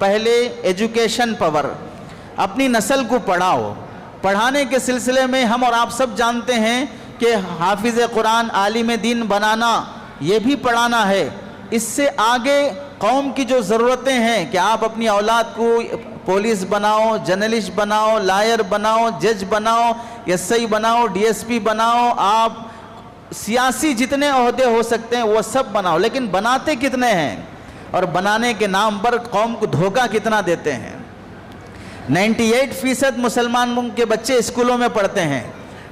پہلے education power, اپنی نسل کو پڑھاؤ۔ پڑھانے کے سلسلے میں ہم اور آپ سب جانتے ہیں کہ حافظ قرآن، عالم دین بنانا، یہ بھی پڑھانا ہے۔ اس سے آگے قوم کی جو ضرورتیں ہیں کہ آپ اپنی اولاد کو پولیس بناؤ، جرنلسٹ بناؤ، لائر بناؤ، جج بناؤ، ایس آئی بناؤ، ڈی ایس پی بناؤ، آپ سیاسی جتنے عہدے ہو سکتے ہیں وہ سب بناؤ، لیکن بناتے کتنے ہیں اور بنانے کے نام پر قوم کو دھوکہ کتنا دیتے ہیں۔ 98% مسلمان کے بچے اسکولوں میں پڑھتے ہیں۔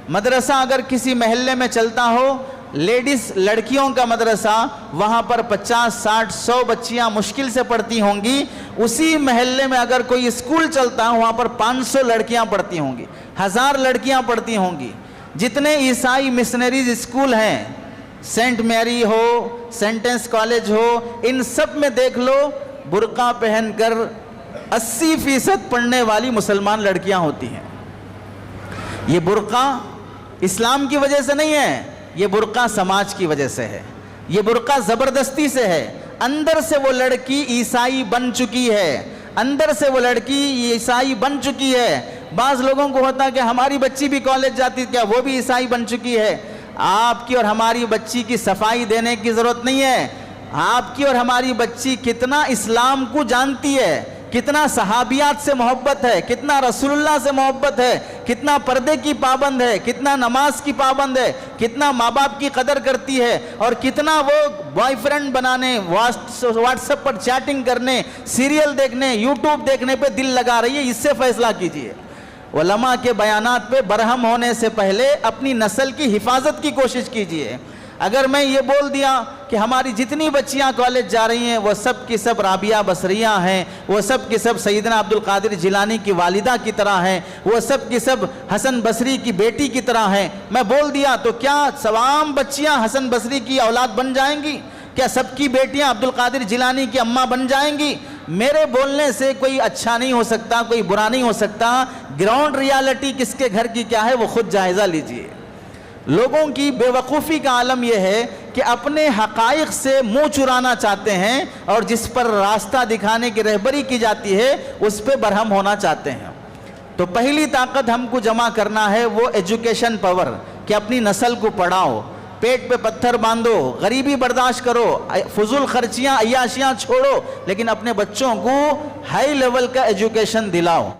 مدرسہ اگر کسی محلے میں چلتا ہو، لیڈیز لڑکیوں کا مدرسہ، وہاں پر 50 60 100 بچیاں مشکل سے پڑھتی ہوں گی۔ اسی محلے میں اگر کوئی اسکول چلتا ہے، وہاں پر 500 لڑکیاں پڑھتی ہوں گی، 1000 لڑکیاں پڑھتی ہوں گی۔ جتنے عیسائی مسنریز اسکول ہیں، سینٹ میری ہو، سینٹنس کالج ہو، ان سب میں دیکھ لو برقع پہن کر 80% پڑھنے والی مسلمان لڑکیاں ہوتی ہیں۔ یہ برقع اسلام کی وجہ سے نہیں ہے، یہ برقع سماج کی وجہ سے ہے، یہ برقع زبردستی سے ہے۔ اندر سے وہ لڑکی عیسائی بن چکی ہے، اندر سے وہ لڑکی عیسائی بن چکی ہے۔ بعض لوگوں کو ہوتا ہے کہ ہماری بچی بھی کالج جاتی، کیا وہ بھی عیسائی بن چکی ہے؟ آپ کی اور ہماری بچی کی صفائی دینے کی ضرورت نہیں ہے۔ آپ کی اور ہماری بچی کتنا اسلام کو جانتی ہے، کتنا صحابیات سے محبت ہے، کتنا رسول اللہ سے محبت ہے، کتنا پردے کی پابند ہے، کتنا نماز کی پابند ہے، کتنا ماں باپ کی قدر کرتی ہے، اور کتنا وہ بوائے فرینڈ بنانے، واٹس ایپ پر چیٹنگ کرنے، سیریل دیکھنے، یوٹیوب دیکھنے پہ دل لگا رہی ہے۔ اس سے فیصلہ کیجئے۔ علماء کے بیانات پہ برہم ہونے سے پہلے اپنی نسل کی حفاظت کی کوشش کیجئے۔ اگر میں یہ بول دیا کہ ہماری جتنی بچیاں کالج جا رہی ہیں وہ سب کی سب رابعہ بصریہ ہیں، وہ سب کی سب سیدنا عبد القادر جیلانی کی والدہ کی طرح ہیں، وہ سب کی سب حسن بصری کی بیٹی کی طرح ہیں، میں بول دیا تو کیا تمام بچیاں حسن بصری کی اولاد بن جائیں گی؟ کیا سب کی بیٹیاں عبد القادر جیلانی کی اماں بن جائیں گی؟ میرے بولنے سے کوئی اچھا نہیں ہو سکتا، کوئی برا نہیں ہو سکتا۔ گراؤنڈ ریالٹی کس کے گھر کی کیا ہے وہ خود جائزہ لیجئے۔ لوگوں کی بے وقوفی کا عالم یہ ہے کہ اپنے حقائق سے منہ چرانا چاہتے ہیں، اور جس پر راستہ دکھانے کی رہبری کی جاتی ہے اس پہ برہم ہونا چاہتے ہیں۔ تو پہلی طاقت ہم کو جمع کرنا ہے وہ ایجوکیشن پاور، کہ اپنی نسل کو پڑھاؤ، پیٹ پہ پتھر باندھو، غریبی برداشت کرو، فضول خرچیاں عیاشیاں چھوڑو، لیکن اپنے بچوں کو ہائی لیول کا ایجوکیشن دلاؤ۔